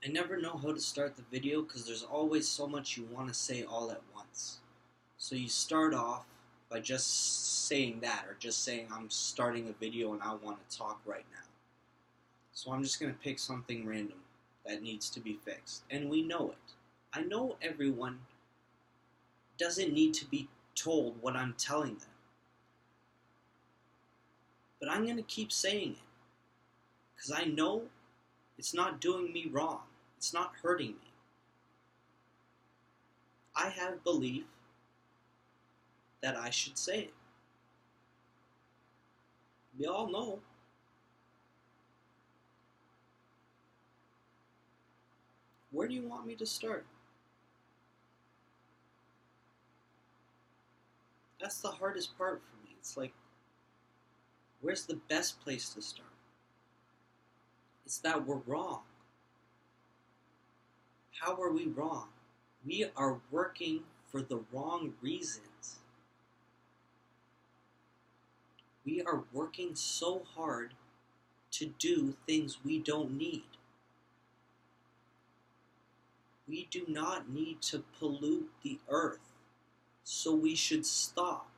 I never know how to start the video because there's always so much you want to say all at once. So you start off by just saying that, or just saying I'm starting a video and I want to talk right now. So I'm just going to pick something random that needs to be fixed. And we know it. I know everyone doesn't need to be told what I'm telling them. But I'm going to keep saying it because I know it's not doing me wrong. It's not hurting me. I have belief that I should say it. We all know. Where do you want me to start? That's the hardest part for me. It's like, where's the best place to start? It's that we're wrong. How are we wrong? We are working for the wrong reasons. We are working so hard to do things we don't need. We do not need to pollute the earth, so we should stop.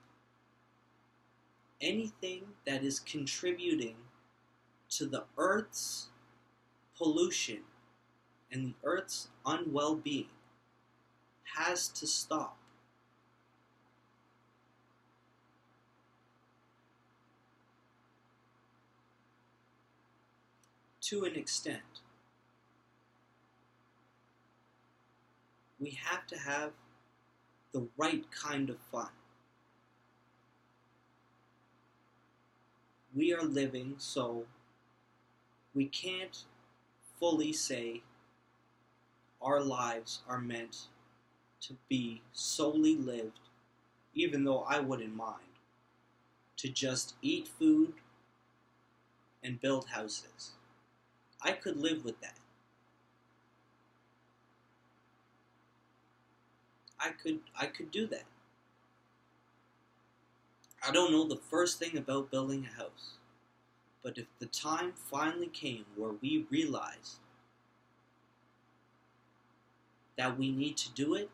Anything that is contributing to the earth's pollution and the earth's unwell-being has to stop. To an extent. We have to have the right kind of fun. We are living, so we can't fully say our lives are meant to be solely lived, even though I wouldn't mind, to just eat food and build houses. I could live with that. I could do that. I don't know the first thing about building a house, but if the time finally came where we realized that we need to do it,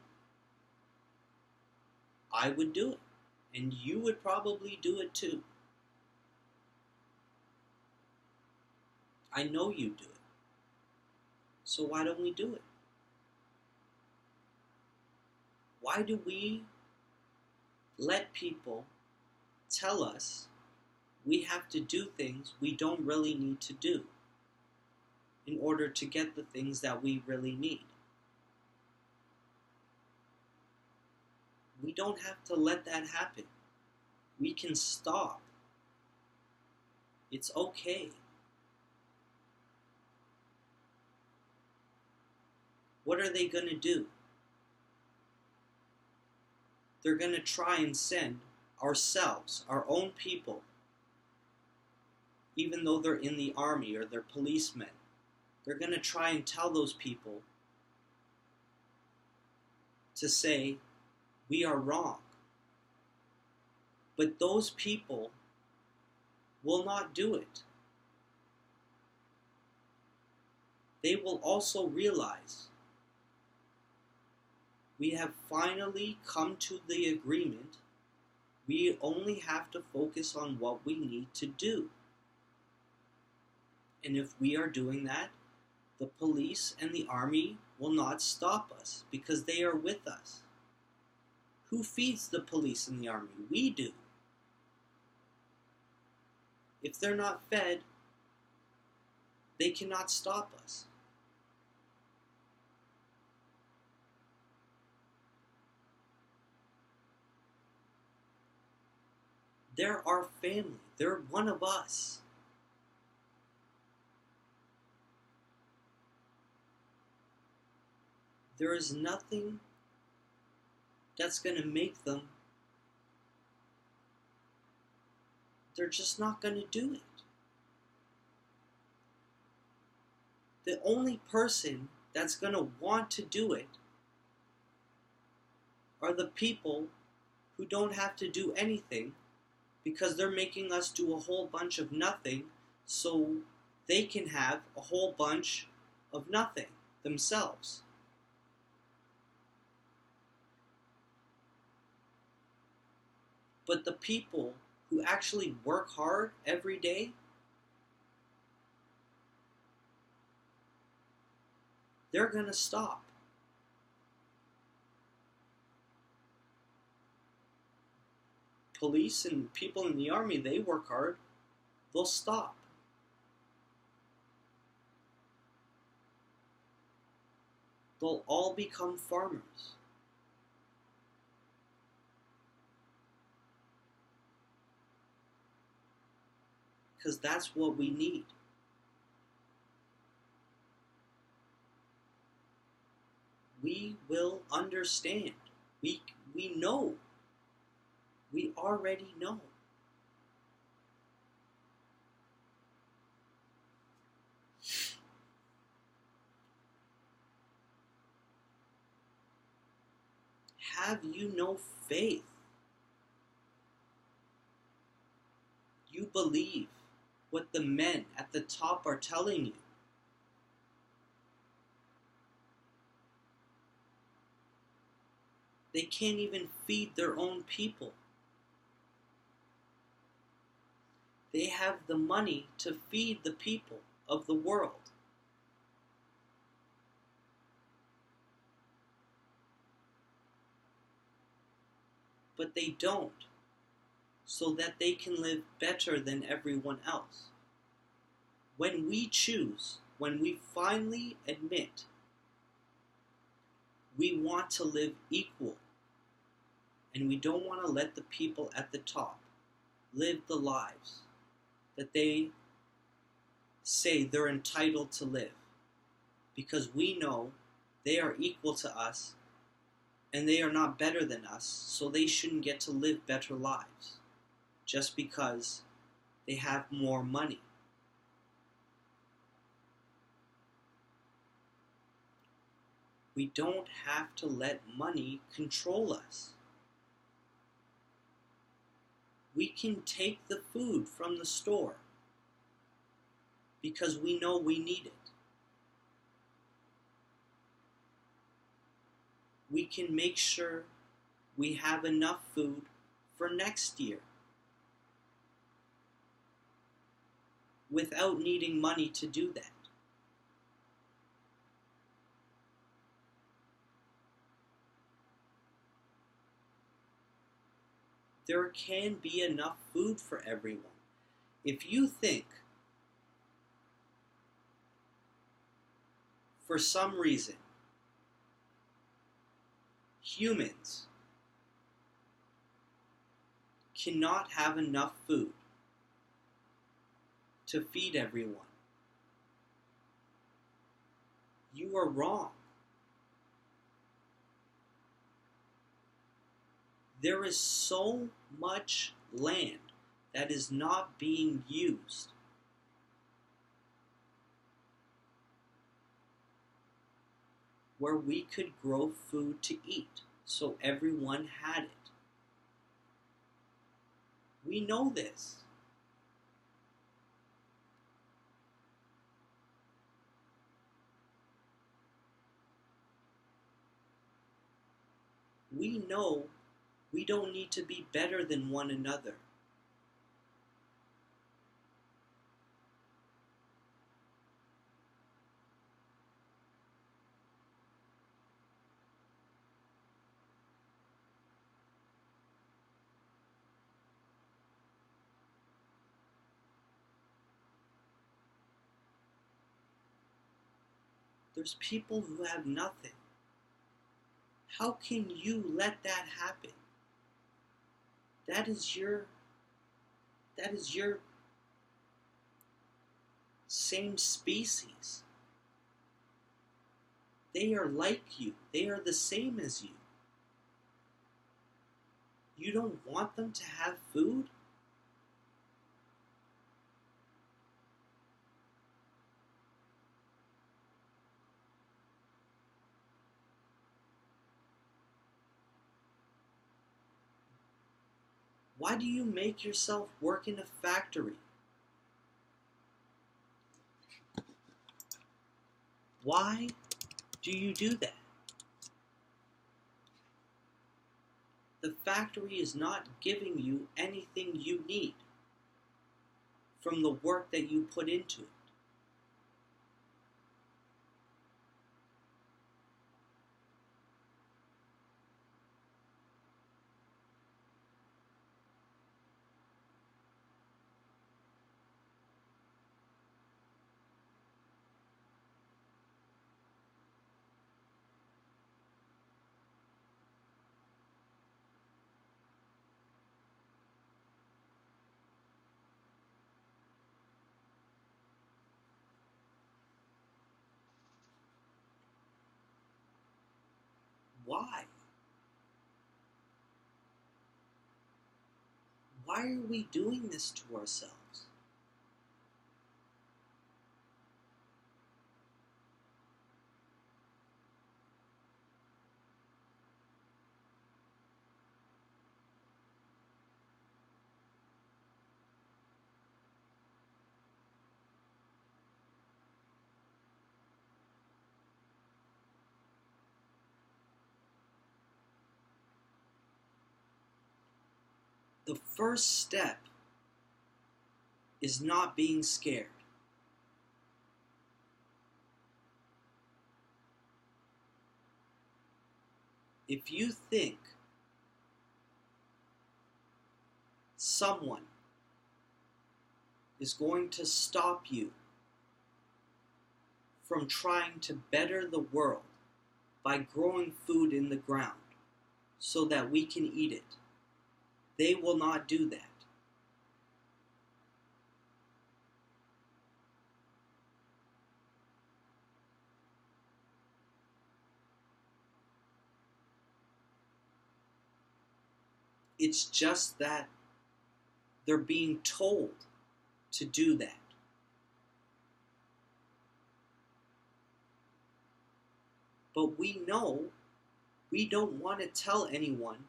I would do it. And you would probably do it too. I know you do it. So why don't we do it? Why do we let people tell us we have to do things we don't really need to do in order to get the things that we really need? We don't have to let that happen. We can stop. It's okay. What are they going to do? They're going to try and send ourselves, our own people, even though they're in the army or they're policemen, they're going to try and tell those people to say, we are wrong. But those people will not do it. They will also realize we have finally come to the agreement. We only have to focus on what we need to do. And if we are doing that, the police and the army will not stop us because they are with us. Who feeds the police and the army? We do. If they're not fed, they cannot stop us. They're our family. They're one of us. There is nothing that's going to make them. They're just not going to do it. The only person that's going to want to do it are the people who don't have to do anything because they're making us do a whole bunch of nothing so they can have a whole bunch of nothing. themselves. But the people who actually work hard every day, they're going to stop. Police and people in the army, they work hard. They'll stop. They'll all become farmers. Because that's what we need. We will understand. We know. We already know. Have you no faith? You believe what the men at the top are telling you. They can't even feed their own people. They have the money to feed the people of the world. But they don't, so that they can live better than everyone else. When we choose, when we finally admit we want to live equal, and we don't want to let the people at the top live the lives that they say they're entitled to live, because we know they are equal to us and they are not better than us, so they shouldn't get to live better lives just because they have more money. We don't have to let money control us. We can take the food from the store because we know we need it. We can make sure we have enough food for next year without needing money to do that. There can be enough food for everyone. If you think, for some reason, humans cannot have enough food to feed everyone, you are wrong. There is so much land that is not being used. Where we could grow food to eat so everyone had it. We know this. We know we don't need to be better than one another. There's people who have nothing. How can you let that happen? That is your same species. They are like you. They are the same as you. You don't want them to have food? Why do you make yourself work in a factory? Why do you do that? The factory is not giving you anything you need from the work that you put into it. Why? Why are we doing this to ourselves? The first step is not being scared. If you think someone is going to stop you from trying to better the world by growing food in the ground so that we can eat it, they will not do that. It's just that they're being told to do that. But we know we don't want to tell anyone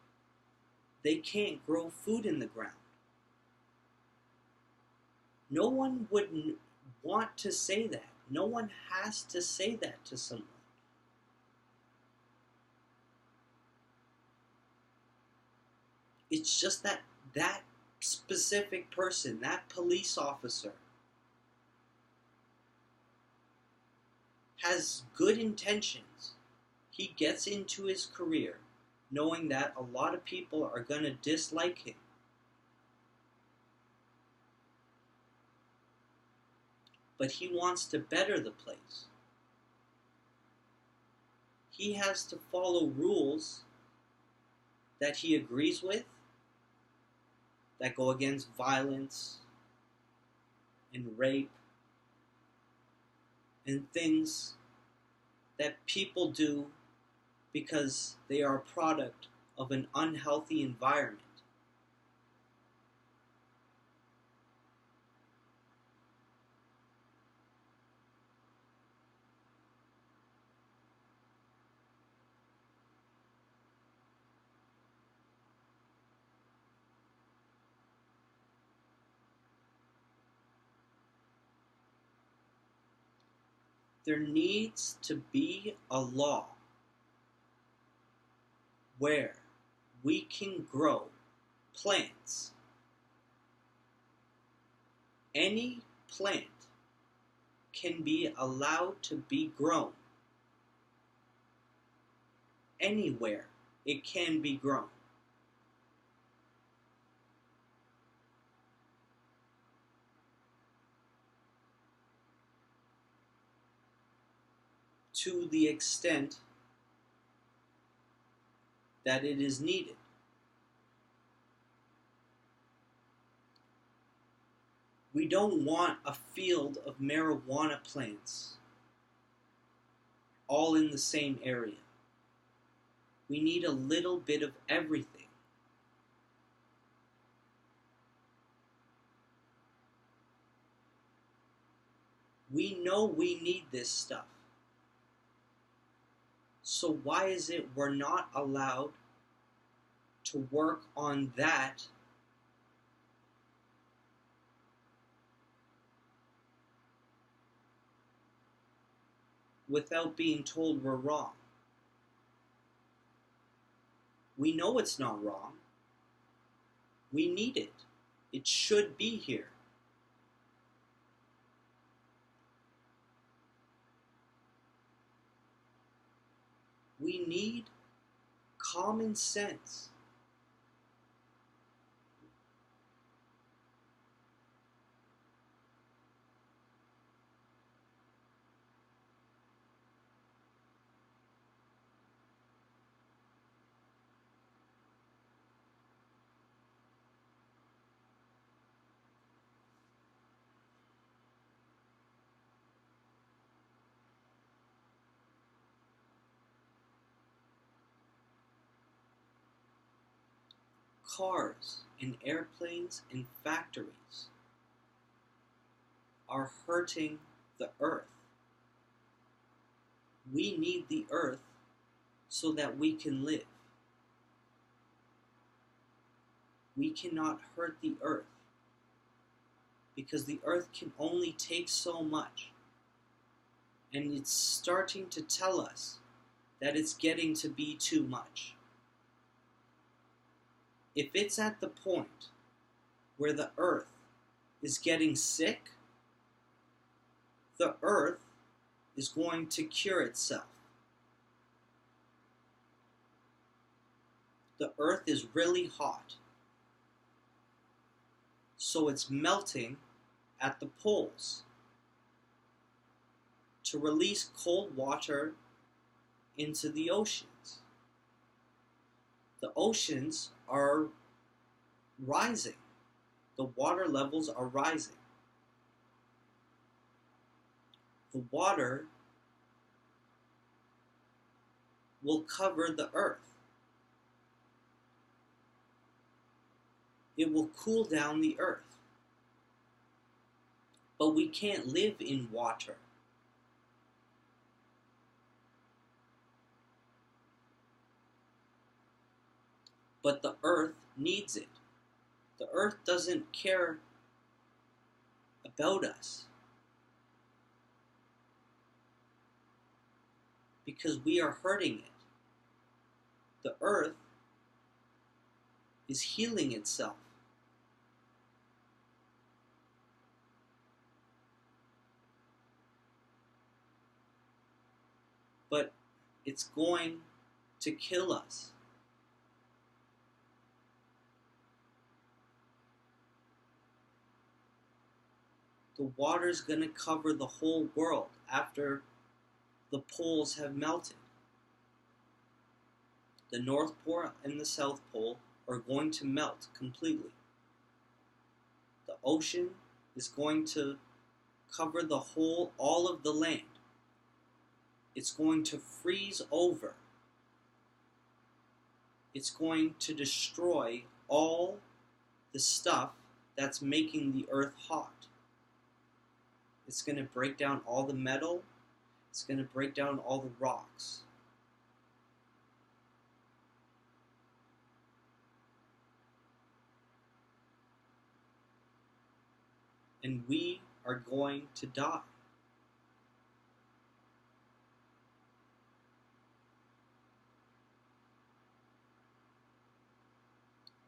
they can't grow food in the ground. No one would want to say that. No one has to say that to someone. It's just that that specific person, that police officer, has good intentions. He gets into his career knowing that a lot of people are going to dislike him. But he wants to better the place. He has to follow rules that he agrees with, that go against violence and rape and things that people do because they are a product of an unhealthy environment. There needs to be a law where we can grow plants. Any plant can be allowed to be grown. Anywhere it can be grown. To the extent that it is needed. We don't want a field of marijuana plants all in the same area. We need a little bit of everything. We know we need this stuff. So why is it we're not allowed to work on that without being told we're wrong. We know it's not wrong. We need it. It should be here. We need common sense. Cars and airplanes and factories are hurting the earth. We need the earth so that we can live. We cannot hurt the earth because the earth can only take so much. And it's starting to tell us that it's getting to be too much. If it's at the point where the earth is getting sick, the earth is going to cure itself. The earth is really hot, so it's melting at the poles to release cold water into the oceans. The oceans are rising. The water levels are rising. The water will cover the earth. It will cool down the earth. But we can't live in water. But the earth needs it. The earth doesn't care about us because we are hurting it. The earth is healing itself. But it's going to kill us. The water's going to cover the whole world after the poles have melted. The North Pole and the South Pole are going to melt completely. The ocean is going to cover all of the land. It's going to freeze over. It's going to destroy all the stuff that's making the earth hot. It's going to break down all the metal. It's going to break down all the rocks. And we are going to die.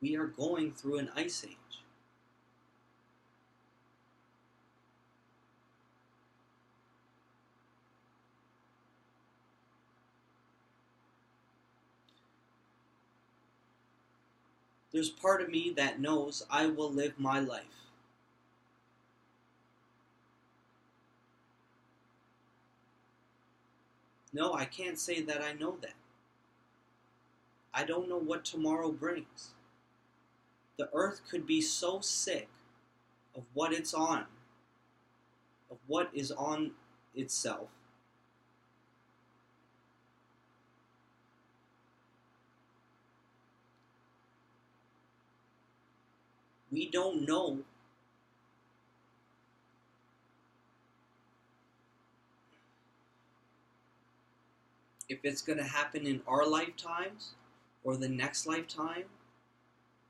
We are going through an ice age. There's part of me that knows I will live my life. No, I can't say that I know that. I don't know what tomorrow brings. The earth could be so sick of what it's on, of what is on itself, we don't know if it's going to happen in our lifetimes or the next lifetime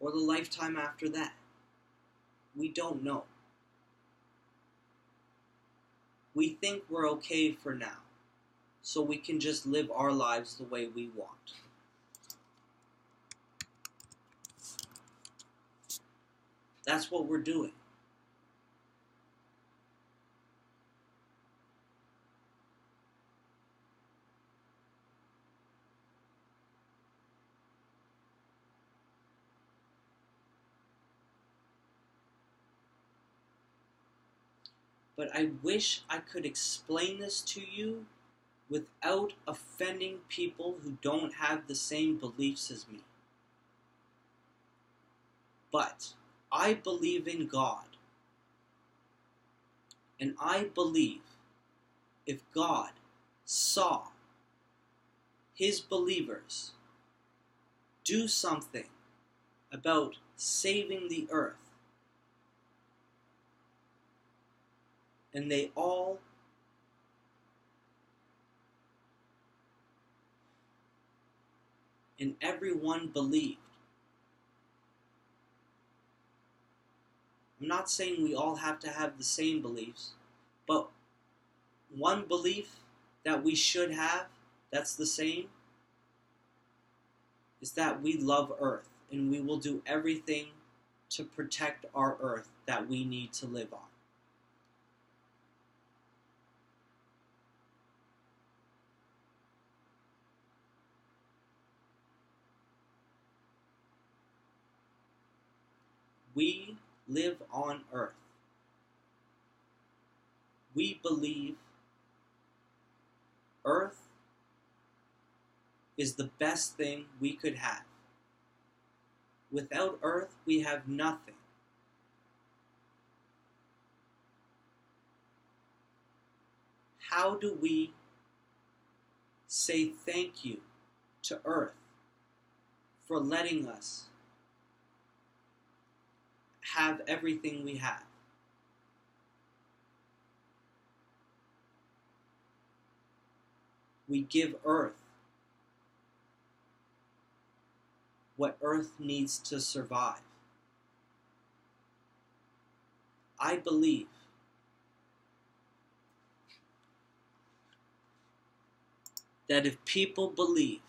or the lifetime after that. We don't know. We think we're okay for now. so we can just live our lives the way we want. That's what we're doing. But I wish I could explain this to you without offending people who don't have the same beliefs as me. But I believe in God. And I believe if God saw his believers do something about saving the earth, and they all and everyone believed. I'm not saying we all have to have the same beliefs, but one belief that we should have that's the same is that we love Earth and we will do everything to protect our Earth that we need to live on. We live on Earth. We believe Earth is the best thing we could have. Without Earth, we have nothing. How do we say thank you to Earth for letting us have everything we have? We give Earth what Earth needs to survive. I believe that if people believe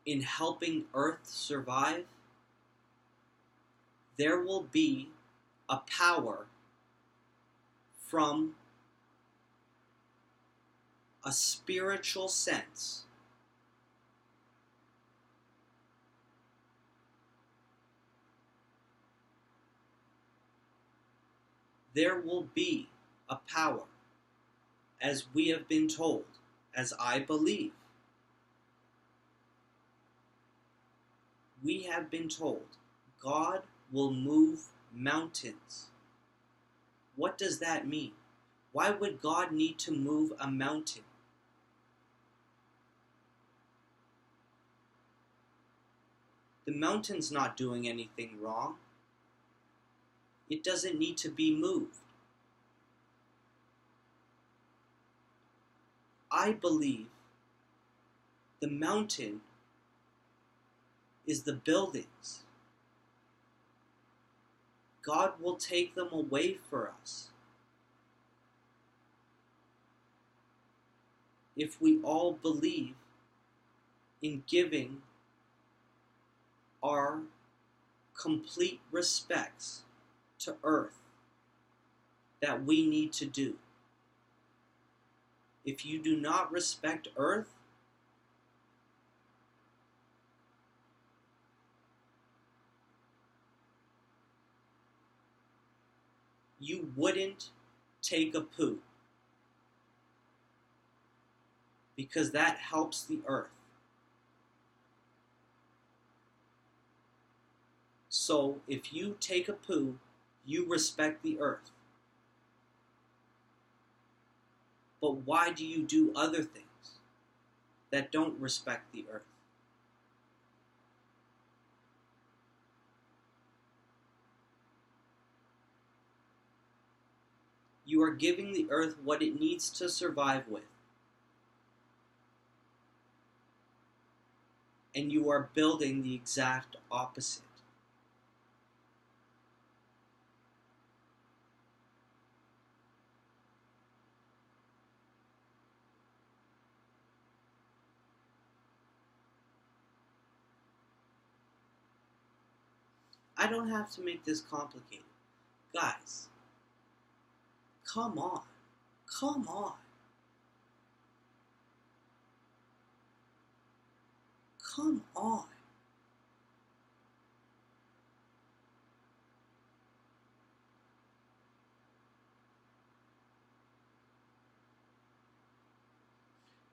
in helping Earth survive, there will be a power from a spiritual sense there will be a power, as we have been told, as I believe. We have been told God will move mountains. What does that mean? Why would God need to move a mountain? The mountain's not doing anything wrong. It doesn't need to be moved. I believe the mountain is the buildings. God will take them away for us if we all believe in giving our complete respects to Earth that we need to do. If you do not respect Earth, you wouldn't take a poo, because that helps the Earth. So if you take a poo, you respect the Earth. But why do you do other things that don't respect the Earth? You are giving the Earth what it needs to survive with. And you are building the exact opposite. I don't have to make this complicated. Guys, come on. Come on. Come on.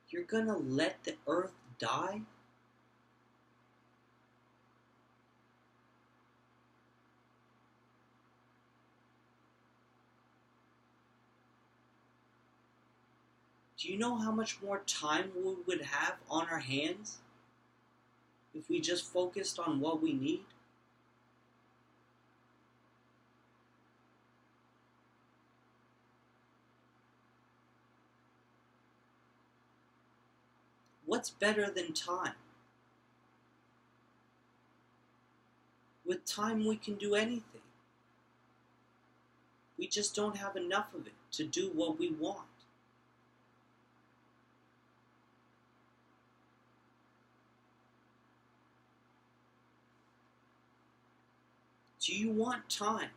You're gonna let the earth die? Do you know how much more time we would have on our hands if we just focused on what we need? What's better than time? With time we can do anything. We just don't have enough of it to do what we want. Do you want time?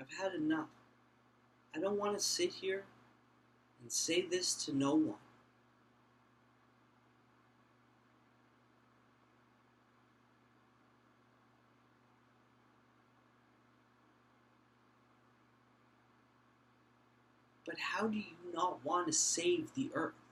I've had enough. I don't want to sit here and say this to no one. But how do you not want to save the earth?